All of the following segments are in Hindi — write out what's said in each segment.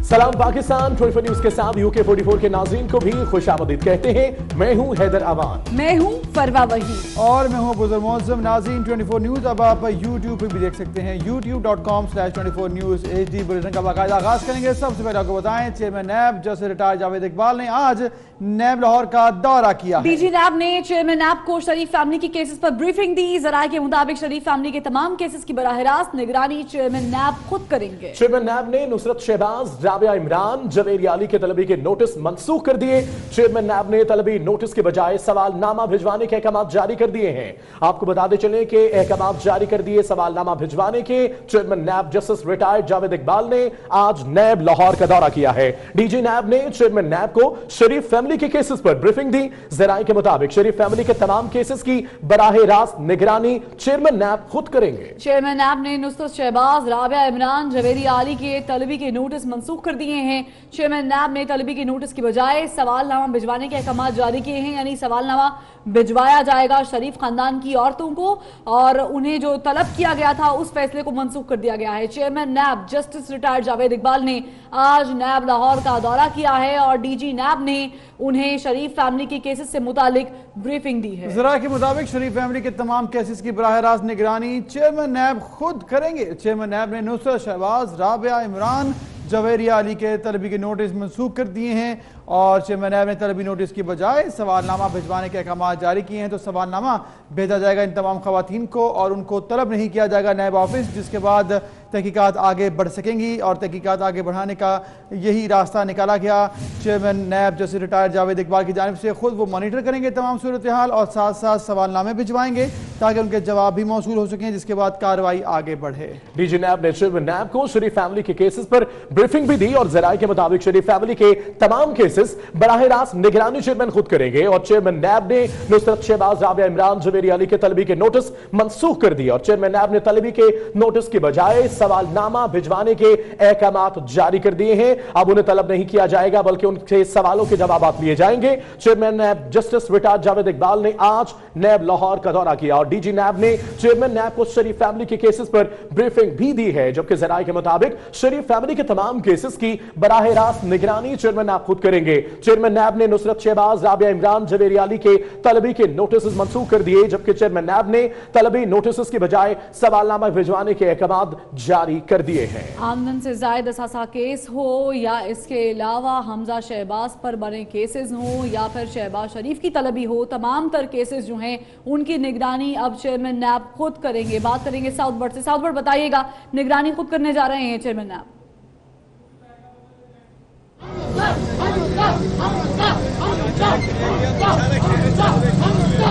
सलाम पाकिस्तान 24 न्यूज के साथ यूके 44 के नाज़रीन को भी खुशामदीद कहते हैं। मैं हूं हैदर अवान, मैं हूं फरवा वही और मैं हूं बुजुर्ग मौसम। नाज़रीन 24 न्यूज अब आप यूट्यूब पर भी देख सकते हैं, youtube.com/24 न्यूज HD बुलेटिन का बाकायदा आगाज करेंगे। सबसे पहले आपको बताएं, चेयरमैन नैब जस्टिस रिटायर्ड जावेद इकबाल ने आज नैब लाहौर का दौरा किया। डीजी नैब ने चेयरमैन नैब को शरीफ फैमिली के केसेस पर ब्रीफिंग दी। जराये के मुताबिक शरीफ फैमिली के तमाम केसेस की बराह रास्त निगरानी चेयरमैन नैब खुद करेंगे। चेयरमैन नैब ने नुसरत शहबाज, राबिया इमरान, जवेरी आली के तलबी के नोटिस मंसूख कर दिए। चेयरमैन नैब ने तलबी नोटिस के बजाय सवालनामा भिजवाने के अहकाम जारी कर दिए हैं। आपको बताते चले कि अहकाम जारी कर दिए सवालनामा भिजवाने के। चेयरमैन नैब जस्टिस रिटायर्ड जावेद इकबाल ने आज नैब लाहौर का दौरा किया है। डीजी नैब ने चेयरमैन नैब को शरीफ फैमिली के केसेस पर ब्रीफिंग दी। जराये के मुताबिक शरीफ फैमिली के तमाम केसेस की बराह रास्त निगरानी चेयरमैन नैब खुद करेंगे। चेयरमैन नैब ने नुसरत शहबाज, राबिया इमरान, जवेरी आली के तलबी के नोटिस मंसूख कर दिए हैं। चेयरमैन नैब ने तलबी के नोटिस की बजाय सवालनामा भिजवाने के अहकाम जारी किए हैं, यानी सवालनामा भिजवाया जाएगा शरीफ खानदान की औरतों को और उन्हें जो तलब किया गया था उस फैसले को मंसूख कर दिया गया है। चेयरमैन नैब जस्टिस रिटायर्ड जावेद इकबाल ने आज नैब लाहौर का दौरा किया है और डीजी नैब ने उन्हें शरीफ फैमिली के केसेस से मुतालिक ब्रीफिंग दी है। जरा के मुताबिक शरीफ फैमिली के तमाम केसेस की बराह रास्त निगरानी चेयरमैन नैब खुद करेंगे। चेयरमैन नैब ने नुसरत शहबाज, राबिया इमरान, जवेरी आली के तलबी के नोटिस मंसूख कर दिए हैं और चेयरमैन नैब ने तलबी नोटिस की बजाय सवालनामा भिजवाने के अहकाम जारी किए हैं। तो सवालनामा भेजा जाएगा इन तमाम खवातीन को और उनको तलब नहीं किया जाएगा नैब ऑफिस, जिसके बाद तहकीकात आगे बढ़ सकेंगी और तहकीकात आगे बढ़ाने का यही रास्ता निकाला गया। चेयरमैन नैब जैसे रिटायर्ड जावेद इकबाल की जानिब से खुद वो मॉनिटर करेंगे तमाम सूरत हाल और साथ साथ सवालनामे भिजवाएंगे ताकि उनके जवाब भी मौसूल हो सकें, जिसके बाद कार्रवाई आगे बढ़े। डीजी नैब ने चेयरमैन नैब को शरीफ फैमिली के केसेस पर ब्रीफिंग भी दी और जराये के मुताबिक शरीफ फैमिली के तमाम केसेस बराह रास्त निगरानी चेयरमैन खुद करेंगे और चेयरमैन नैब ने नुसरत शहबाज, राबिया इमरान, जवेरी अली के तलबी के नोटिस मंसूख कर दिए और चेयरमैन नैब ने तलबी के नोटिस की बजाय सवालनामा भिजवाने के अहकाम जारी कर दिए हैं। अब उन्हें तलब नहीं किया जाएगा बल्कि उनसे सवालों के जवाब लिए जाएंगे। चेयरमैन नैब जस्टिस रिटायर्ड जावेद इकबाल ने आज नैब लाहौर का दौरा किया और डीजी नैब ने चेयरमैन नैब को शरीफ फैमिली के केसेस पर ब्रीफिंग भी दी है, जबकि जराये के मुताबिक शरीफ फैमिली के तमाम केसेस की बराह रास्त निगरानी चेयरमैन नैब खुद करेंगे। चेयरमैन नैब ने नुसरत शहबाज, राबिया इमरान, जवेरी आली के तलबी के नोटिस मंसूख कर दिए, जबकि चेयरमैन नैब ने तलबी नोटिस की बजाय सवालनामा भिजवाने के अहकाम जारी कर दिए हैं। आमदन से जायद असासा केस हो या इसके अलावा हमजा शहबाज पर बने केसेस हो या फिर शहबाज शरीफ की तलबी हो, तमाम तर केसेस जो हैं उनकी निगरानी अब चेयरमैन नैब खुद करेंगे। बात करेंगे साउथबर्ड से। साउथबर्ड बताइएगा, निगरानी खुद करने जा रहे हैं चेयरमैन नैब?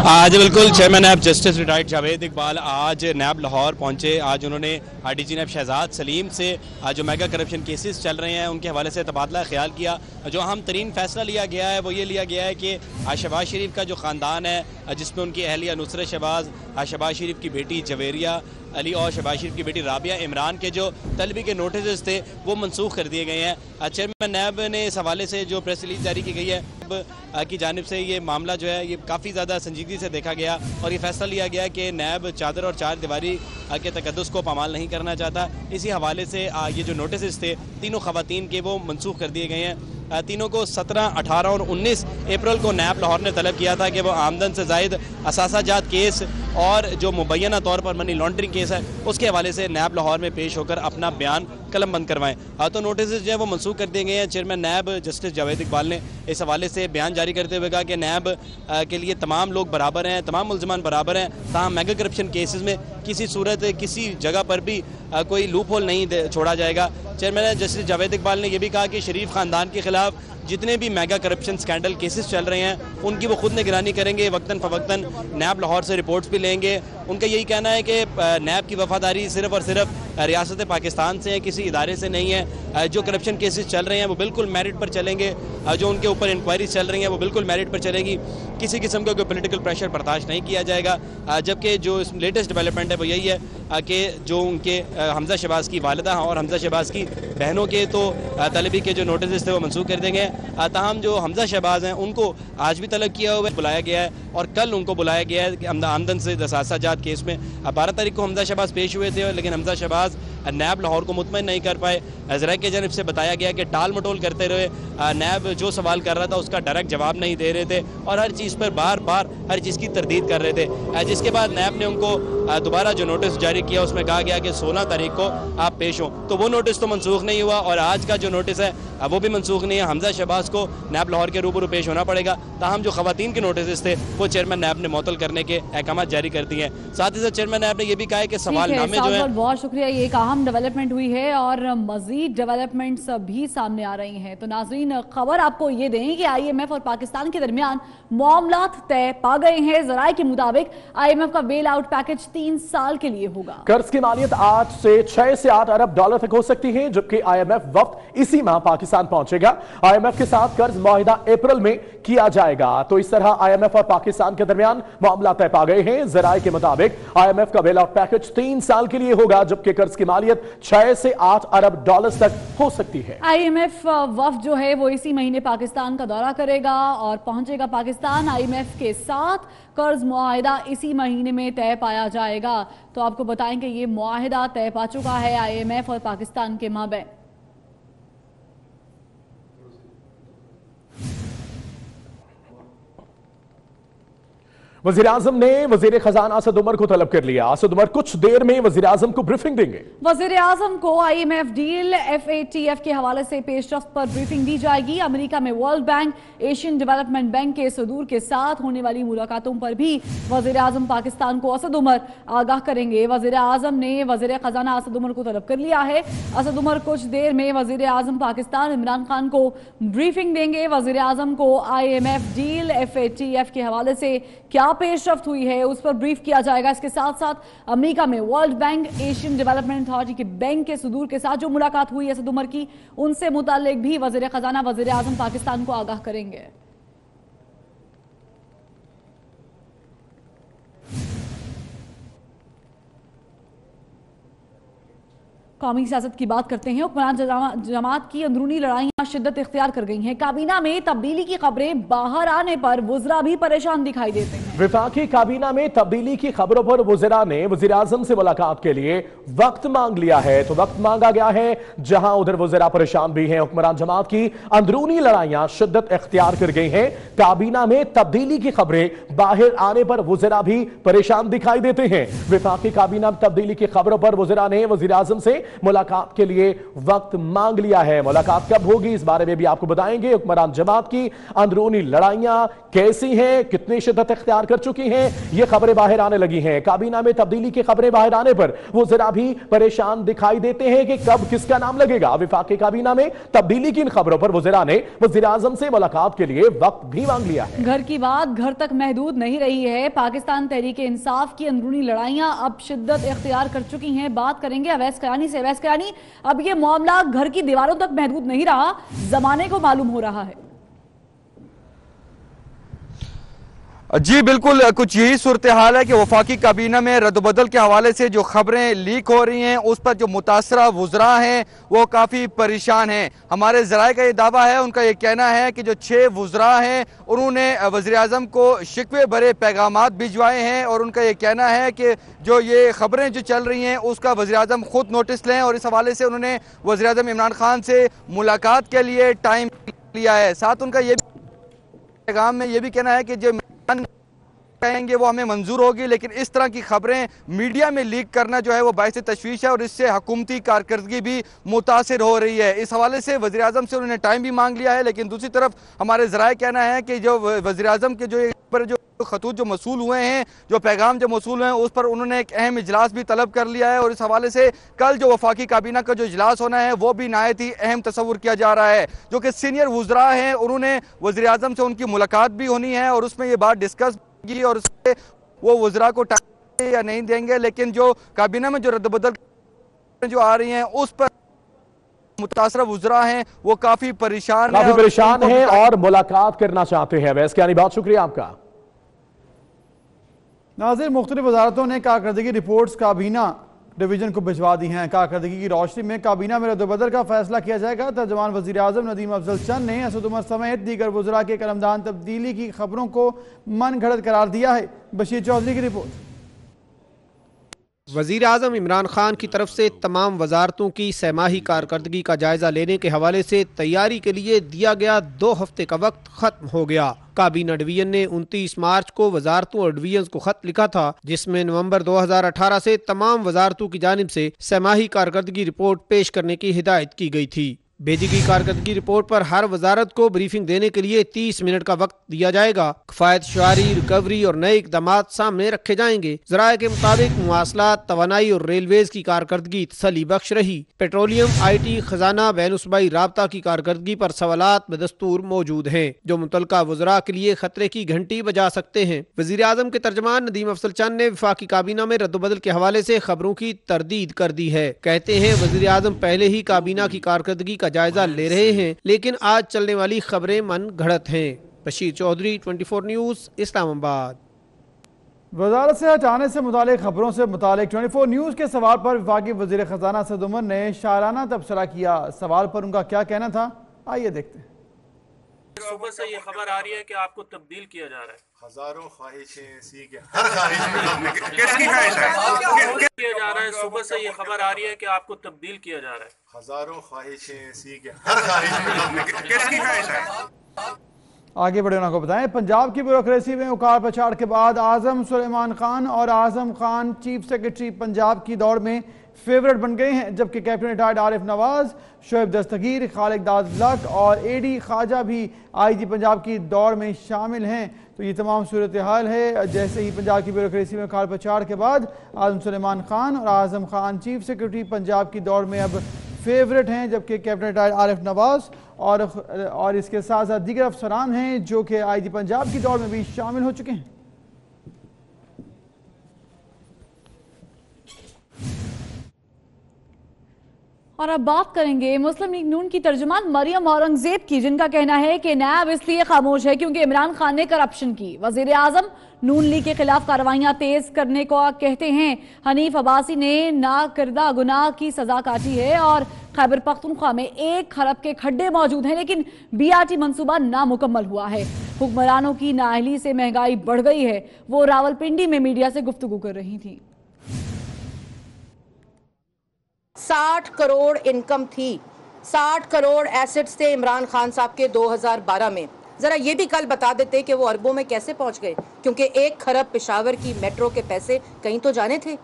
आज बिल्कुल चेयरमैन नैब जस्टिस रिटायर्ड जावेद इकबाल आज नैब लाहौर पहुंचे। आज उन्होंने डीजी नैब शहजाद सलीम से जो मेगा करप्शन केसेस चल रहे हैं उनके हवाले से तबादला ख्याल किया। जो अहम तरीन फैसला लिया गया है वो ये लिया गया है कि शहबाज शरीफ का जो ख़ानदान है जिसमें उनकी अहलिया नुसरत शहबाज, शहबाज शरीफ की बेटी जवेरिया अली और शहबाज शरीफ की बेटी राबिया इमरान के जो तलबी के नोटिस थे वो मनसूख कर दिए गए हैं। चेयरमैन नैब ने इस हवाले से जो प्रेस रिलीज जारी की गई है की जानिब से ये मामला जो है ये काफ़ी ज़्यादा संजीदगी से देखा गया और ये फैसला लिया गया कि नैब चादर और चार दीवारी के तकद्दुस को पामाल नहीं करना चाहता। इसी हवाले से ये जो नोटिस थे तीनों खवातीन के वो मनसूख कर दिए गए हैं। तीनों को 17, 18 और 19 अप्रैल को नैब लाहौर ने तलब किया था कि वो आमदन से जायद असासाजात केस और जो मुबैना तौर पर मनी लॉन्ड्रिंग केस है उसके हवाले से नैब लाहौर में पेश होकर अपना बयान कलम बंद करवाएं। तो नोटिस जो है वो मनसूख कर दिए गए हैं। चेयरमैन नैब जस्टिस जावेद इकबाल ने इस हवाले से बयान जारी करते हुए कहा कि नैब के लिए तमाम लोग बराबर हैं, तमाम मुल्ज़िमान बराबर हैं, ताहम मेगा करप्शन केसेस में किसी सूरत किसी जगह पर भी कोई लूप होल नहीं छोड़ा जाएगा। चेयरमैन जस्टिस जावेद इकबाल ने यह भी कहा कि शरीफ ख़ानदान के खिलाफ जितने भी मेगा करप्शन स्कैंडल केसेस चल रहे हैं उनकी वो खुद निगरानी करेंगे, वक्तन फ़वक्तन नैब लाहौर से रिपोर्ट्स भी लेंगे। उनका यही कहना है कि नैब की वफादारी सिर्फ़ और सिर्फ रियासत पाकिस्तान से है, किसी इदारे से नहीं है। जो करप्शन केसेस चल रहे हैं वो बिल्कुल मेरिट पर चलेंगे, जो उनके ऊपर इंक्वायरी चल रही हैं वो बिल्कुल मेरिट पर चलेगी, किसी किस्म का कोई पोलिटिकल प्रेशर बर्दाश्त नहीं किया जाएगा। जबकि जो लेटेस्ट डेवलपमेंट है वो यही है कि जो उनके हमजा शहबाज की वालिदा और हमजा शहबाज की बहनों के तो तलबी के जो नोटिस थे वो मंसूख कर देंगे। ताहम जो हमजा शहबाज हैं उनको आज भी तलब किया हुआ बुलाया गया है और कल उनको बुलाया गया है आमदन से दसासाजात केस में। 12 तारीख को हमजा शहबाज पेश हुए थे, लेकिन हमजा शहबाज नैब लाहौर को मुतमईन नहीं कर पाए। ज़राए की जानिब से बताया गया कि टाल मटोल करते रहे, नैब जो सवाल कर रहा था उसका डायरेक्ट जवाब नहीं दे रहे थे और हर चीज़ पर बार बार हर चीज़ की तरदीद कर रहे थे, जिसके बाद नैब ने उनको दोबारा जो नोटिस जारी किया उसमें कहा गया कि 16 तारीख को आप पेश हों। तो वो नोटिस तो मनसूख नहीं हुआ और आज का जो नोटिस है वो भी मनसूख नहीं है। हमजा शहबाज को नैब लाहौर के रूबरू पेश होना पड़ेगा। ताहम जो खवातीन के नोटिस थे वो चेयरमैन नैब ने मुअत्तल करने के अहकाम जारी कर दिए हैं। साथ ही साथ चेयरमैन नैब ने यह भी कहा है कि सवालनामे जो है, बहुत शुक्रिया, ये एक अहम डेवलपमेंट हुई है और मजीद डेवलपमेंट्स भी सामने आ रही हैं। तो नाजरीन, खबर आपको ये दें कि IMF और पाकिस्तान के दरमियान मामलात तय पा गए हैं। ज़राए के मुताबिक IMF का बेल आउट पैकेज 3 साल के लिए होगा। कर्ज की मालियत 6 से 8 अरब डॉलर तक हो सकती है, जबकि IMF वक्त इसी माह पाकिस्तान पहुंचेगा। IMF के साथ कर्ज मुआहिदा अप्रैल में किया जाएगा। तो इस तरह IMF और पाकिस्तान के दरमियान मामला तय पा गए हैं। ज़राए के मुताबिक IMF का बेल आउट पैकेज 3 साल के लिए होगा, जबकि कर्ज की मालियत 6 से 8 अरब डॉलर तक हो सकती है। IMF वफ्द जो है वो इसी महीने पाकिस्तान का दौरा करेगा और पहुंचेगा पाकिस्तान। IMF के साथ कर्ज मुआहिदा इसी महीने में तय पाया जाएगा। तो आपको बताएं कि ये मुआहिदा तय पा चुका है IMF और पाकिस्तान के माबैन। वज़ीर आज़म ने वज़ीर खजाना असद उमर को तलब कर लिया। असद उमर कुछ देर में वज़ीर आज़म को ब्रीफिंग देंगे। वज़ीर आज़म को IMF डील FATF के हवाले से पेशरफ्त पर ब्रीफिंग दी जाएगी। अमेरिका में world bank, Asian development bank के सदूर के साथ होने वाली मुलाकातों पर भी वज़ीर आज़म पाकिस्तान को असद उमर आगाह करेंगे। वज़ीर आज़म ने वज़ीर खजाना असद उमर को तलब कर लिया है। असद उमर कुछ देर में वज़ीर आज़म पाकिस्तान इमरान खान को ब्रीफिंग देंगे। वज़ीर आज़म को IMF डील FATF के हवाले से क्या पेशरफ्त हुई है उस पर ब्रीफ किया जाएगा। इसके साथ साथ अमेरिका में world bank, Asian development authority के बैंक के सदूर के साथ जो मुलाकात हुई असद उमर की, उनसे मुताल्लिक भी वज़ीर खजाना वज़ीर आज़म पाकिस्तान को आगाह करेंगे। कौमी सियासत की बात करते हैं। हुक्मरान जमात की अंदरूनी लड़ाइयां शिद्दत इख्तियार कर गई हैं। काबीना में तब्दीली की खबरें बाहर आने पर वुज़रा भी परेशान दिखाई देते हैं। विफाकी काबीना में तब्दीली की खबरों पर वुज़रा ने वज़ीर आज़म से मुलाकात के लिए वक्त मांग लिया है। तो वक्त मांगा गया है, जहां उधर वुज़रा परेशान भी हैं। हुक्मरान जमात की अंदरूनी लड़ाइयां शिद्दत इख्तियार कर गई हैं। काबीना में तब्दीली की खबरें बाहर आने पर वुज़रा भी परेशान दिखाई देते हैं। विफाकी काबीना में तब्दीली की खबरों पर वुज़रा ने वज़ीर आज़म से मुलाकात के लिए वक्त मांग लिया है। मुलाकात कब होगी इस बारे में भी आपको बताएंगे। हुक्मरान जमात की अंदरूनी लड़ाइयां कैसी हैं, कितनी शिद्दत इख्तियार कर चुकी हैं, ये खबरें बाहर आने लगी हैं। काबीना में तब्दीली की खबरें बाहर आने पर वो जरा भी परेशान दिखाई देते हैं कि कब किसका नाम लगेगा। विफाकी काबीना में तब्दीली की इन खबरों पर वज़ीरा ने वज़ीर आज़म से मुलाकात के लिए वक्त भी मांग लिया है। घर की बात घर तक महदूद नहीं रही है। पाकिस्तान तहरीक इंसाफ की अंदरूनी लड़ाइयां अब शिद्दत इख्तियार कर चुकी हैं। बात करेंगे अवैस कयानी से। अवैस कयानी, अब ये मामला घर की दीवारों तक महदूद नहीं रहा, जमाने को मालूम हो रहा है। जी बिल्कुल, कुछ यही सूरत हाल है कि वफाकी काबीना में रद्दबदल के हवाले से जो खबरें लीक हो रही हैं उस पर जो मुतासरा वुज़रा हैं वो काफ़ी परेशान हैं। हमारे ज़राए का ये दावा है, उनका ये कहना है कि जो 6 वुज़रा हैं उन्होंने वज़ीर आज़म को शिकवे भरे पैगामात भिजवाए हैं और उनका ये कहना है कि जो ये खबरें जो चल रही हैं उसका वज़ीर आज़म खुद नोटिस लें और इस हवाले से उन्होंने वज़ीर आज़म इमरान खान से मुलाकात के लिए टाइम लिया है। साथ उनका ये पैगाम में ये भी कहना है कि जो कहेंगे वो हमें मंजूर होगी, लेकिन इस तरह की खबरें मीडिया में लीक करना जो है वो बाइस तशवीश है और इससे हुकूमती कारकर्दगी भी मुतासिर हो रही है। इस हवाले से वज़ीर आज़म से उन्होंने टाइम भी मांग लिया है, लेकिन दूसरी तरफ हमारे ज़राए कहना है कि जो वज़ीर आज़म के जो खतूत जो मसूल हुए हैं, जो पैगाम जो मसूल हैं उस पर उन्होंने एक अहम इजलास भी तलब कर लिया है और इस हवाले से कल जो वफाकी काबीना का जो इजलास होना है वो भी नहायत ही अहम तस्वुर किया जा रहा है। जो कि सीनियर वुज़रा हैं उन्होंने वज़ीर आज़म से उनकी मुलाकात भी होनी है और उसमें ये बात डिस्कस की और उससे वो वुज़रा को टाइम या नहीं देंगे, लेकिन जो काबीना में जो रद्दबदल जो आ रही हैं उस पर मुतासरा वुज़रा हैं वो काफ़ी परेशान हैं और मुलाकात करना चाहते हैं। वैसे यानी बहुत शुक्रिया आपका। नाज़िर, मुख्तलिफ वज़ारतों ने कारकर्दगी रिपोर्ट्स काबीना डिवीज़न को भिजवा दी हैं। कारकर्दगी की रोशनी में काबीना में रद्दबदल का फैसला किया जाएगा। तर्जुमान वज़ीर आज़म नदीम अफजल चंद ने असद उमर समेत दीगर वुज़रा के कलमदान तब्दीली की खबरों को मन घड़त करार दिया है। बशीर चौधरी की रिपोर्ट। वज़ीर आज़म इमरान खान की तरफ से तमाम वजारतों की सहमाही कारकर्दगी का जायजा लेने के हवाले से तैयारी के लिए दिया गया 2 हफ्ते का वक्त खत्म हो गया। काबीना डिवीजन ने 29 मार्च को वजारतों और डिवीजन को खत लिखा था, जिसमें नवंबर 2018 से तमाम वजारतों की जानिब से सहमाही कारकर्दगी रिपोर्ट पेश करने की हिदायत की गई थी। भेजी गई कारकर्दगी रिपोर्ट पर हर वजारत को ब्रीफिंग देने के लिए 30 मिनट का वक्त दिया जाएगा। किफायत शुआरी, रिकवरी और नए इक़दामात सामने रखे जाएंगे। ज़राए के मुताबिक मुवासलात, तवानाई और रेलवेज की कारकर्दगी तसल्ली बख्श रही। पेट्रोलियम, IT, खजाना, बैनुसूबाई राबता की कारकर्दगी पर सवालात बदस्तूर मौजूद हैं, जो मुतलका वज़रा के लिए खतरे की घंटी बजा सकते हैं। वज़ीर आज़म के तर्जमान नदीम अफजल चंद ने वफाकी काबीना में रद्दबदल के हवाले से खबरों की तरदीद कर दी है। कहते हैं वज़ीर आज़म पहले ही काबीना की कारकर्दगी जायजा ले रहे हैं, लेकिन आज चलने वाली खबरें मन घड़त हैं। बशीर चौधरी, 24 न्यूज़, इस्लामाबाद। वजारत से हटाने से मुतालिक खबरों से मुतालिक 24 न्यूज़ के सवाल पर वफाकी वज़ीर ख़ज़ाना सैयद उमर ने शायराना तबसरा किया। सवाल पर उनका क्या कहना था, आइए देखते हैं। सुबह से ये खबर आ रही है कि आपको तब्दील किया जा रहा है। हजारों ख्वाहिशें सी के हर ख्वाहिश किसकी ख्वाहिश है किया जा रहा है। सुबह से ये खबर आ रही है कि आपको तब्दील किया जा रहा है। हजारों ख्वाहिशें सी के हर ख्वाहिश किसकी ख्वाहिश है। आगे बढ़े आपको बताएं, पंजाब की ब्यूरोक्रेसी में उखाड़ पछाड़ के बाद आजम सुलेमान खान और आजम खान चीफ सेक्रेटरी पंजाब की दौड़ में फेवरेट बन गए हैं, जबकि कैप्टन रिटायर्ड आरिफ नवाज, शोएब दस्तगीर, खालिद दाद लक और AD ख्वाजा भी IG पंजाब की दौड़ में शामिल हैं। तो ये तमाम सूरत हाल है। जैसे ही पंजाब की ब्यूरोक्रेसी में उखाड़ पछाड़ के बाद आजम सुलेमान खान और आजम खान चीफ सेक्रेटरी पंजाब की दौड़ में अब फेवरेट हैं, जबकि कैप्टन रिटायर्ड आरिफ नवाज और इसके साथ साथ दीगर अफसरान हैं जो कि IG पंजाब की दौड़ में भी शामिल हो चुके हैं। और अब बात करेंगे मुस्लिम लीग नून की तर्जुमान मरियम औरंगजेब की, जिनका कहना है कि नैब इसलिए खामोश है क्योंकि इमरान खान ने करप्शन की। वजीर आजम नून लीग के खिलाफ कार्रवाइयां तेज करने को कहते हैं। हनीफ अब्बासी ने नाकिरदा गुनाह की सजा काटी है और खैबर पख्तूनख्वा में 1 खरब के खड्डे मौजूद हैं, लेकिन BRT मंसूबा नामुकम्मल हुआ है। हुक्मरानों की नाअहली से महंगाई बढ़ गई है। वो रावलपिंडी में मीडिया से गुफ्तगू कर रही थी। 60 करोड़ इनकम थी, 60 करोड़ एसेट्स थे इमरान खान साहब के 2012 में। जरा ये भी कल बता देते कि वो अरबों में कैसे पहुंच गए, क्योंकि 1 खरब पेशावर की मेट्रो के पैसे कहीं तो जाने थे।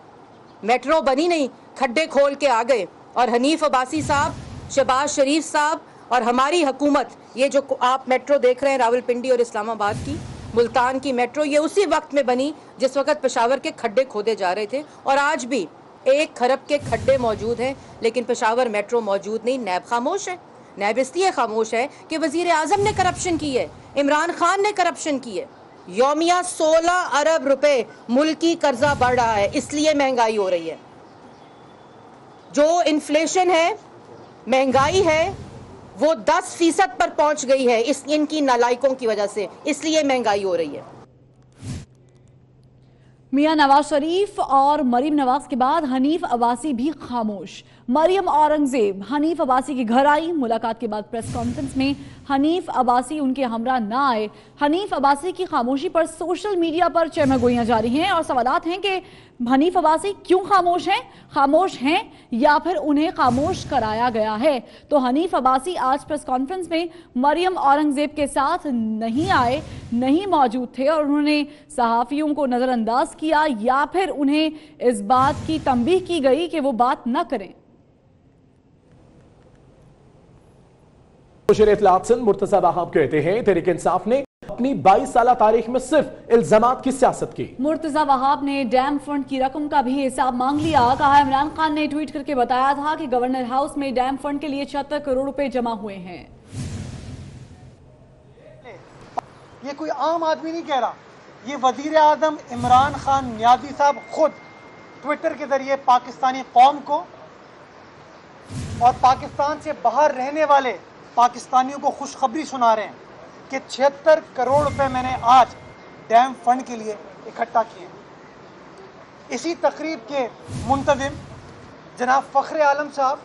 मेट्रो बनी नहीं, खड्डे खोल के आ गए। और हनीफ अब्बासी साहब, शहबाज शरीफ साहब और हमारी हुकूमत, ये जो आप मेट्रो देख रहे हैं रावलपिंडी और इस्लामाबाद की, मुल्तान की मेट्रो, ये उसी वक्त में बनी जिस वक्त पेशावर के खड्डे खोदे जा रहे थे। और आज भी 1 खरब के खड्डे मौजूद हैं, लेकिन पेशावर मेट्रो मौजूद नहीं। नैब खामोश है। नैब इसलिए खामोश है कि वजीर आजम ने करप्शन की है, इमरान खान ने करप्शन की है। यौमिया 16 अरब रुपए मुल्की कर्जा बढ़ रहा है, इसलिए महंगाई हो रही है। जो इन्फ्लेशन है, महंगाई है, वो 10% पर पहुंच गई है इनकी नालायकों की वजह से, इसलिए महंगाई हो रही है। मियां नवाज शरीफ और मरीम नवाज के बाद हनीफ अब्बासी भी खामोश। मरियम औरंगजेब हनीफ अब्बासी के घर आई। मुलाकात के बाद प्रेस कॉन्फ्रेंस में हनीफ अब्बासी उनके हमरा ना आए। हनीफ अब्बासी की खामोशी पर सोशल मीडिया पर चहमगोइयां जारी हैं और सवालात हैं कि हनीफ अब्बासी क्यों खामोश हैं या फिर उन्हें खामोश कराया गया है। तो हनीफ अब्बासी आज प्रेस कॉन्फ्रेंस में मरियम औरंगजेब के साथ नहीं आए, नहीं मौजूद थे और उन्होंने सहाफियों को नजरअंदाज किया या फिर उन्हें इस बात की तंबीह की गई कि वो बात न करें। मुर्तज़ा वहाब कहते हैं तहरीक इंसाफ ने अपनी 22 साल तारीख में सिर्फ इल्जामात की सियासत की। मुर्तज़ा वहाब ने डैम फंड की रकम का भी हिसाब मांग लिया। कहा इमरान खान ने ट्वीट करके बताया था कि गवर्नर हाउस में डैम फंड के लिए 76 करोड़ रुपए जमा हुए हैं। ये कोई आम आदमी नहीं कह रहा, ये वजीर आजम इमरान खान नियाज़ी साहब खुद ट्विटर के जरिए पाकिस्तानी कौम को और पाकिस्तान से बाहर रहने वाले पाकिस्तानियों को खुशखबरी सुना रहे हैं कि 76 करोड़ रुपए मैंने आज डैम फंड के लिए इकट्ठा किए। इसी तकरीब के मुंतजिम जनाब फ़ख्र आलम साहब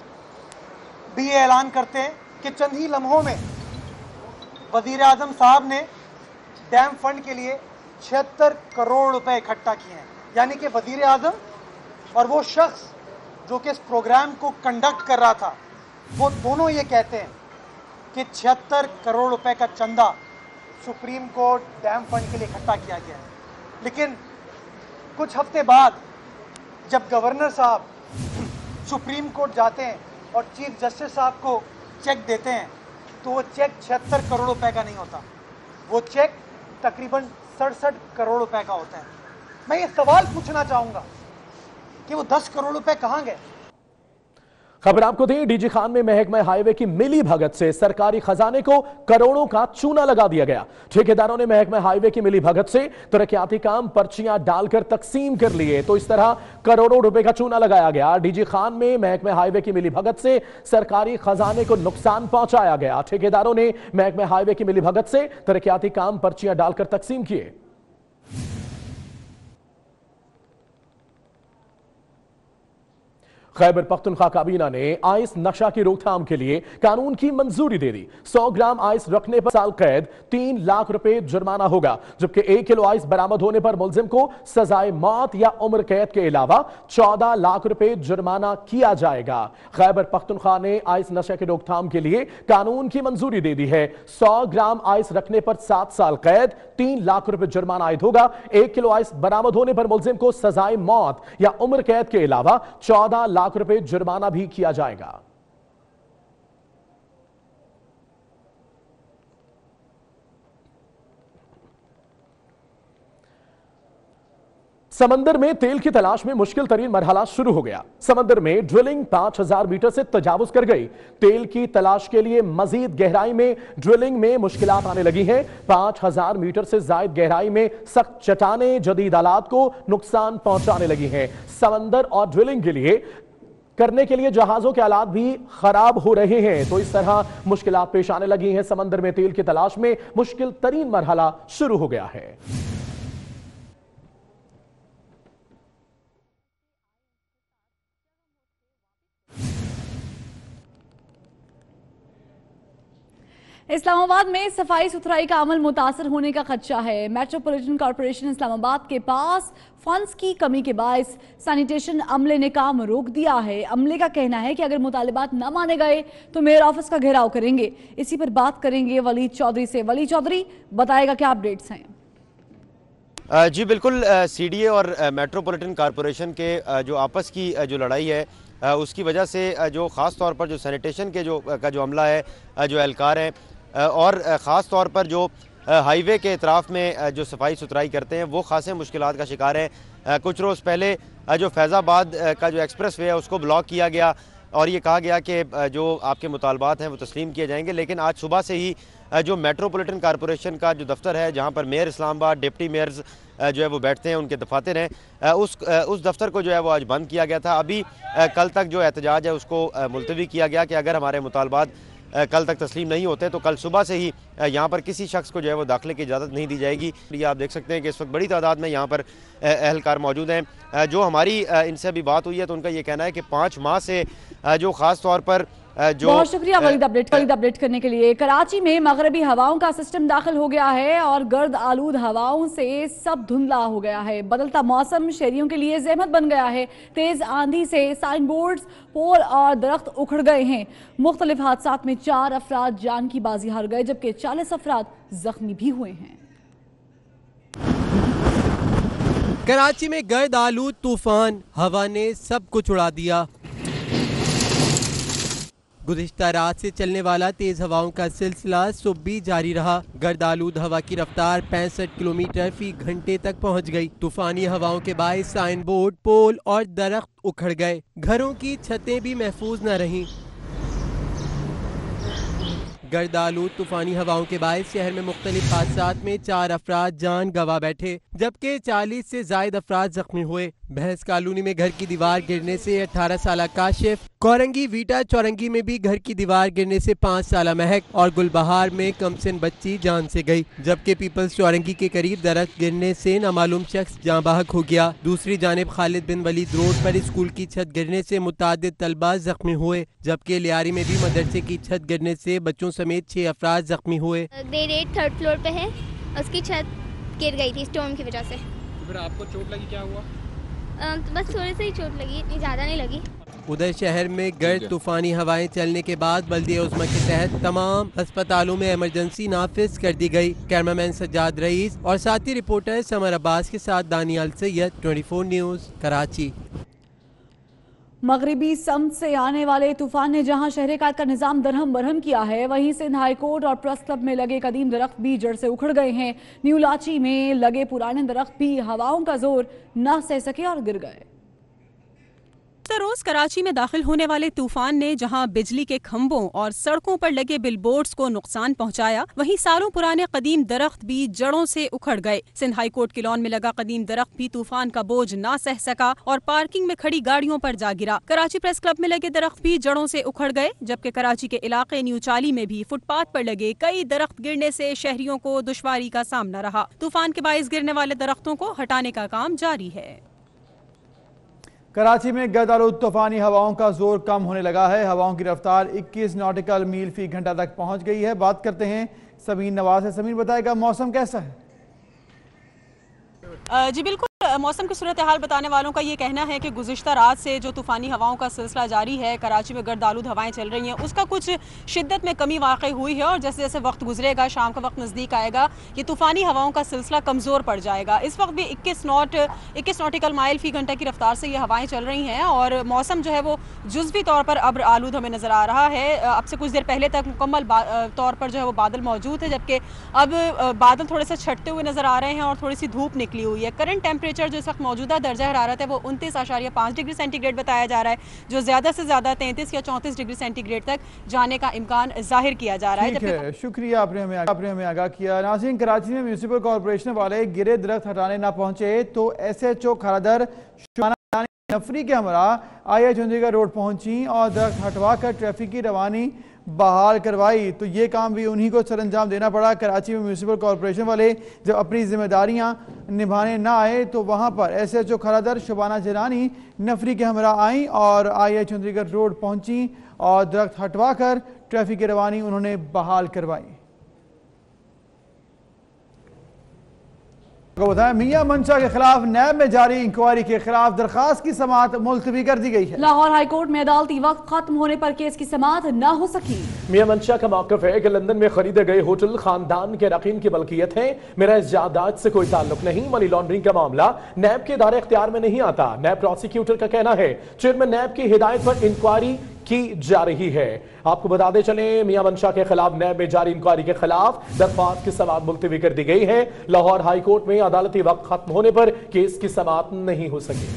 भी ये ऐलान करते हैं कि चंद ही लम्हों में वज़ीर आज़म साहब ने डैम फंड के लिए 76 करोड़ रुपए इकट्ठा किए हैं। यानी कि वज़ीर आज़म और वो शख्स जो कि इस प्रोग्राम को कंडक्ट कर रहा था, वो दोनों ये कहते हैं कि 76 करोड़ रुपए का चंदा सुप्रीम कोर्ट डैम फंड के लिए इकट्ठा किया गया है। लेकिन कुछ हफ्ते बाद जब गवर्नर साहब सुप्रीम कोर्ट जाते हैं और चीफ जस्टिस साहब को चेक देते हैं तो वो चेक 76 करोड़ रुपए का नहीं होता, वो चेक तकरीबन 67 करोड़ रुपए का होता है। मैं ये सवाल पूछना चाहूँगा कि वो 10 करोड़ रुपए कहाँ गए? खबर आपको दें, डीजी खान में महकमा हाईवे की मिली भगत से सरकारी खजाने को करोड़ों का चूना लगा दिया गया। ठेकेदारों ने महकमा हाईवे की मिली भगत से तरक्याती काम पर्चियां डालकर तकसीम कर लिए, तो इस तरह करोड़ों रुपए का चूना लगाया गया। डीजी खान में महकमा हाईवे की मिली भगत से सरकारी खजाने को नुकसान पहुंचाया गया। ठेकेदारों ने महकमा हाईवे की मिली भगत से तरक्याती काम पर्चियां डालकर तकसीम किए। खैबर पख्तूनख्वा काबीना ने आइस नशा की रोकथाम के लिए कानून की मंजूरी दे दी। 100 ग्राम आइस रखने पर साल कैद, 3 लाख रुपए जुर्माना होगा, जबकि 1 किलो आइस बरामद होने पर मुलजिम को सजाए मौत या उम्र कैद के अलावा 14 लाख रुपए जुर्माना किया जाएगा। खैबर पख्तूनख्वा ने आइस नशा की रोकथाम के लिए कानून की मंजूरी दे दी है। 100 ग्राम आइस रखने पर 7 साल कैद, 3 लाख रुपए जुर्माना आयद होगा। 1 किलो आइस बरामद होने पर मुलजिम को सजाए मौत या उम्र कैद के अलावा 14 लाख रुपए जुर्माना भी किया जाएगा। समंदर में तेल की तलाश में मुश्किल तरीन मरहला शुरू हो गया। समंदर में ड्रिलिंग 5000 मीटर से तजावुज कर गई। तेल की तलाश के लिए मजीद गहराई में ड्रिलिंग में मुश्किलात आने लगी हैं। 5000 मीटर से ज्यादा गहराई में सख्त चट्टानें जदीद आलात को नुकसान पहुंचाने लगी हैं। समंदर और ड्रिलिंग के लिए करने के लिए जहाजों के हालात भी खराब हो रहे हैं, तो इस तरह मुश्किलात पेश आने लगी हैं। समंदर में तेल की तलाश में मुश्किल तरीन मरहला शुरू हो गया है। इस्लामाबाद में सफाई सुथराई का अमल मुतासर होने का खदशा है। मेट्रोपॉलिटन कॉरपोरेशन इस्लामाबाद के पास फंड्स की कमी के बायस सैनिटेशन अमले ने काम रोक दिया है। अमले का कहना है कि अगर मुतालिबात न माने गए तो मेयर ऑफिस का घेराव करेंगे। इसी पर बात करेंगे वलीद चौधरी से। वलीद चौधरी, बताएगा क्या अपडेट्स हैं? जी बिल्कुल, सीडीए और मेट्रोपॉलिटन कॉरपोरेशन के जो आपस की जो लड़ाई है उसकी वजह से जो ख़ास तौर पर जो सैनिटेशन के जो अमला है, जो एहलकार हैं और ख़ास तौर पर जो हाईवे के इतराफ़ में जो सफाई सुथराई करते हैं वो खासे मुश्किलात का शिकार हैं। कुछ रोज़ पहले जो फैज़ाबाद का जो एक्सप्रेस वे है उसको ब्लॉक किया गया और ये कहा गया कि जो आपके मुतालबात हैं वो तस्लीम किए जाएंगे, लेकिन आज सुबह से ही जो मेट्रोपॉलिटन कॉरपोरेशन का जो दफ्तर है जहाँ पर मेयर इस्लामाबाद, डिप्टी मेयर्स जो है वो बैठते हैं, उनके दफातर हैं, उस दफ्तर को जो है वो आज बंद किया गया था। अभी कल तक जो एहतजाज है उसको मुलतवी किया गया कि अगर हमारे मुतालबात कल तक तस्लीम नहीं होते तो कल सुबह से ही यहाँ पर किसी शख्स को जो है वो दाखिले की इजाज़त नहीं दी जाएगी। ये आप देख सकते हैं कि इस वक्त बड़ी तादाद में यहाँ पर एहलकार मौजूद हैं। जो हमारी इनसे अभी बात हुई है तो उनका ये कहना है कि 5 माह से जो ख़ास तौर पर बहुत शुक्रिया वलीद अपडेट करने के लिए। कराची में मगरबी हवाओं का सिस्टम दाखिल हो गया है और गर्द आलूद हवाओं से सब धुंधला हो गया है। बदलता मौसम शहरियों के लिए ज़हमत बन गया है। तेज आंधी से साइन बोर्ड्स, पोल और दरख्त उखड़ गए हैं। मुख्तलिफ हादसात में 4 अफराद जान की बाजी हार गए जबकि 40 अफराद जख्मी भी हुए हैं। कराची में गर्द आलूद तूफान हवा ने सब कुछ उड़ा दिया। गुज़िश्ता रात से चलने वाला तेज हवाओं का सिलसिला सुबह भी जारी रहा। गर्द आलूद हवा की रफ्तार 65 किलोमीटर फी घंटे तक पहुंच गई। तूफानी हवाओं के बायस साइन बोर्ड, पोल और दरख्त उखड़ गए। घरों की छतें भी महफूज न रहीं। गर्द आलूद तूफानी हवाओं के बायस शहर में मुख्तलिफ हादसात में 4 अफराद जान गंवा बैठे जबकि 40 से जायद अफराद जख्मी हुए। भैंस कॉलोनी में घर की दीवार गिरने से 18 साल काशिफ, कोरंगी वीटा चौरंगी में भी घर की दीवार गिरने से 5 साल महक और गुलबहार में कमसिन बच्ची जान से गई, जबकि पीपल्स चौरंगी के करीब दरख्त गिरने से नामालूम शख्स जाँ बहक हो गया। दूसरी जानिब खालिद बिन वलीद रोड पर स्कूल की छत गिरने से मुतादिद तलबा जख्मी हुए, जबकि लियारी में भी मदरसे की छत गिरने से बच्चों समेत 6 अफराद जख्मी हुए। ग्रेड 8 3rd फ्लोर पे है, उसकी छत गिर गई थी स्टॉर्म की वजह से। फिर आपको चोट लगी, क्या हुआ? बस थोड़ी सी ही चोट लगी, इतनी ज़्यादा नहीं लगी। उधर शहर में गर्द तूफानी हवाएं चलने के बाद बल्दिया उस्मा के तहत तमाम अस्पतालों में इमरजेंसी नाफिज कर दी गई। कैमरामैन सज्जाद रईस और साथी रिपोर्टर समर अब्बास के साथ दानियाल सैयद, 24 न्यूज़, कराची। मगरिबी सम्त से आने वाले तूफान ने जहां शहरेकात का निजाम दरहम बरहम किया है, वहीं सिंध हाईकोर्ट और प्रेस क्लब में लगे कदीम दरख्त भी जड़ से उखड़ गए हैं। न्यू लाची में लगे पुराने दरख्त भी हवाओं का जोर न सह सके और गिर गए। रोज कराची में दाखिल होने वाले तूफान ने जहां बिजली के खंभों और सड़कों पर लगे बिलबोर्ड्स को नुकसान पहुंचाया, वहीं सालों पुराने कदीम दरख्त भी जड़ों से उखड़ गए। सिंध हाई कोर्ट के लॉन में लगा कदीम दरख्त भी तूफान का बोझ ना सह सका और पार्किंग में खड़ी गाड़ियों पर जा गिरा। कराची प्रेस क्लब में लगे दरख्त भी जड़ों से उखड़ गए, जबकि कराची के इलाके न्यू चाली में भी फुटपाथ पर लगे कई दरख्त गिरने से शहरियों को दुश्वारी का सामना रहा। तूफान के बाइस गिरने वाले दरख्तों को हटाने का काम जारी है। कराची में गर्द-आलूद तूफानी हवाओं का जोर कम होने लगा है। हवाओं की रफ्तार 21 नॉटिकल मील फी घंटा तक पहुंच गई है। बात करते हैं समीन नवाज से। समीन बताएगा मौसम कैसा है? जी बिल्कुल, मौसम की सूरत हाल बताने वालों का ये कहना है कि गुज़िश्ता रात से जो तूफ़ानी हवाओं का सिलसिला जारी है, कराची में गर्द आलूद हवाएं चल रही हैं, उसका कुछ शिद्दत में कमी वाक़ई हुई है और जैसे जैसे वक्त गुजरेगा, शाम का वक्त नज़दीक आएगा, ये तूफ़ानी हवाओं का सिलसिला कमज़ोर पड़ जाएगा। इस वक्त भी 21 नॉटिकल माइल फ़ी घंटा की रफ्तार से ये हवाएँ चल रही हैं और मौसम जो है वो जुज़वी तौर पर अब्र आलूद हमें नज़र आ रहा है। अब से कुछ देर पहले तक मुकम्मल तौर पर जो है वो बादल मौजूद है, जबकि अब बादल थोड़े से छटते हुए नज़र आ रहे हैं और थोड़ी सी धूप निकली हुई है। करंट टेम्परेचर जो इस वक्त मौजूदा दर्जा हरारत है वो 29.5 डिग्री सेंटीग्रेड बताया जा रहा है, जो ज़्यादा से ज़्यादा 33 या 34 डिग्री सेंटीग्रेड तक जाने का इम्कान जाहिर किया जा रहा है। शुक्रिया, आपने हमें आगाह किया। नाज़रीन, कराची में म्यूनिसिपल कॉर्पोरेशन वाले गिरे दरख्त हटाने ना पहुंचे तो SHO खरादर नफरी के हमरा आया चंडीगढ़ रोड पहुंची और दरख्त हटवा कर ट्रैफिक की रवानी बहाल करवाई। तो ये काम भी उन्हीं को सर अंजाम देना पड़ा। कराची में म्यूनिसिपल कॉर्पोरेशन वाले जब अपनी जिम्मेदारियां निभाने ना आए तो वहां पर SHO खरादर शबाना जिलानी नफरी के हमरा आई और आया चंडीगढ़ रोड पहुंची और दरख्त हटवा कर ट्रैफिक की रवानी उन्होंने बहाल करवाई। बताया मियां मंशा के खिलाफ नैब में जारी इंक्वायरी के खिलाफ दरखास्त की समाअत मुलतवी कर दी गई है। लाहौर हाईकोर्ट में अदालती वक्त खत्म होने पर केस की समाअत न हो सकी। मियां मंशा का मौक़िफ़ है कि लंदन में खरीदे गए होटल खानदान के रकीन की मलकियत है, मेरा इस जायदाद से कोई ताल्लुक नहीं। मनी लॉन्ड्रिंग का मामला नैब के दायरे इख्तियार में नहीं आता। नैब प्रोसिक्यूटर का कहना है चेयरमैन नैब की हिदायत पर इंक्वायरी की जा रही है। आपको बताते चले मियां मंशा के खिलाफ नैब में जारी इंक्वायरी के खिलाफ दरख्वास्त की समाअत मुलतवी कर दी गई है। लाहौर हाई कोर्ट में अदालती वक्त खत्म होने पर केस की समाअत नहीं हो सकी।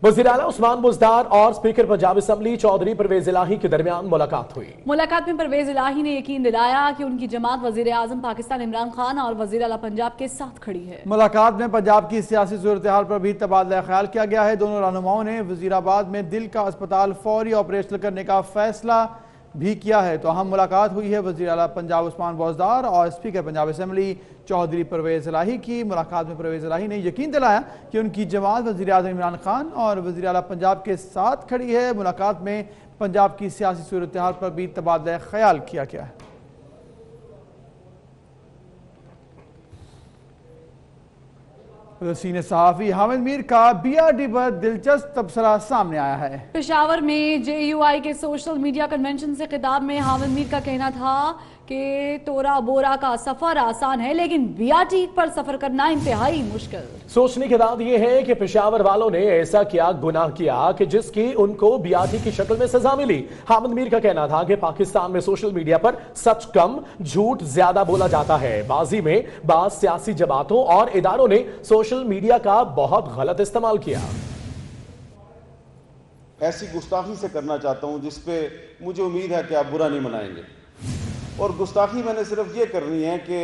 वज़ीर आला उस्मान बुज़दार और स्पीकर पंजाब असम्बली चौधरी परवेज इलाही के दरमियान मुलाकात हुई। मुलाकात में परवेज इलाही ने यकीन दिलाया कि उनकी जमात वज़ीर आज़म पाकिस्तान इमरान खान और वज़ीर आला पंजाब के साथ खड़ी है। मुलाकात में पंजाब की सियासी सूरत हाल पर भी तबादला ख्याल किया गया है। दोनों रहनुमाओं ने वज़ीराबाद में दिल का अस्पताल फौरी ऑपरेशनल करने का फैसला भी किया है। तो अहम मुलाकात हुई है वज़ीर आला पंजाब उस्मान बुज़दार और स्पीकर पंजाब असम्बली चौधरी परवेज इलाही की। मुलाकात में परवेज इलाही ने यकीन दिलाया कि उनकी जमात वज़ीर आज़म इमरान खान और वज़ीर आला पंजाब के साथ खड़ी है। मुलाकात में पंजाब की सियासी सूरत हाल पर भी तबादला ख्याल किया गया है। सीनियर सहाफ़ी हामिद मीर का BRT पर दिलचस्प तबसरा सामने आया है। पेशावर में JUI के सोशल मीडिया कन्वेंशन से खिताब में हामिद मीर का कहना था कि तोरा बोरा का सफर आसान है लेकिन BRT पर सफर करना इंतहाई मुश्किल। सोचने की बात यह है कि पेशावर वालों ने ऐसा क्या गुनाह किया कि जिसकी उनको BRT की शक्ल में सजा मिली। हामिद मीर का कहना था कि पाकिस्तान में सोशल मीडिया पर सच कम झूठ ज्यादा बोला जाता है। बाजी में बाज़ सियासी जमातों और इदारों ने सोशल मीडिया का बहुत गलत इस्तेमाल किया। ऐसी गुस्ताखी से करना चाहता हूं जिसपे मुझे उम्मीद है कि आप बुरा नहीं मनाएंगे। और गुस्ताखी मैंने सिर्फ ये करनी है कि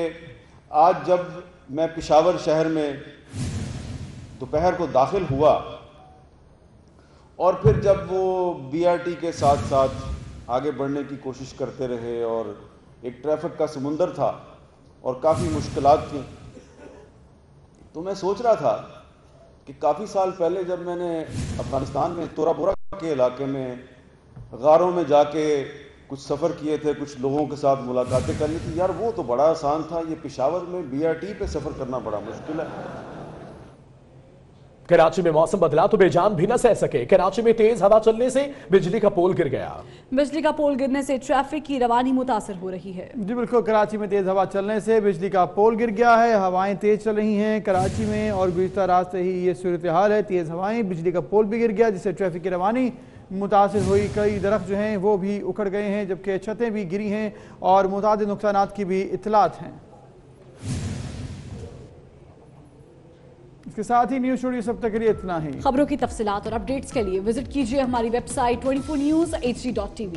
आज जब मैं पेशावर शहर में दोपहर को दाखिल हुआ और फिर जब वो BRT के साथ साथ आगे बढ़ने की कोशिश करते रहे और एक ट्रैफिक का समुंदर था और काफ़ी मुश्किलात थी, तो मैं सोच रहा था कि काफ़ी साल पहले जब मैंने अफगानिस्तान में तोरा बोरा के इलाके में गारों में जाके कुछ सफ़र किए थे, कुछ लोगों के साथ मुलाकातें करनी थी। यार वो तो बड़ा आसान था, ये पेशावर में BRT पे सफ़र करना बड़ा मुश्किल है। कराची में मौसम बदला तो बेजान भी न सह सके। कराची में तेज हवा चलने से बिजली का पोल गिर गया। बिजली का पोल गिरने से ट्रैफिक की रवानी मुतासर हो रही है। जी बिल्कुल, कराची में तेज हवा चलने से बिजली का पोल गिर गया है। हवाएं तेज चल रही हैं कराची में और गुज़िश्ता रात से ही ये सूरत हाल है। तेज हवाएं, बिजली का पोल भी गिर गया जिससे ट्रैफिक की रवानी मुतासर हुई। कई दरख्त जो हैं वो भी उखड़ गए हैं, जबकि छतें भी गिरी हैं और मुतादिद नुकसानात की भी इत्तलात हैं। इसके साथ ही न्यूज़ स्टूडियो सब तक के लिए इतना ही। खबरों की तफसीलात और अपडेट्स के लिए विजिट कीजिए हमारी वेबसाइट 24news.hd.tv।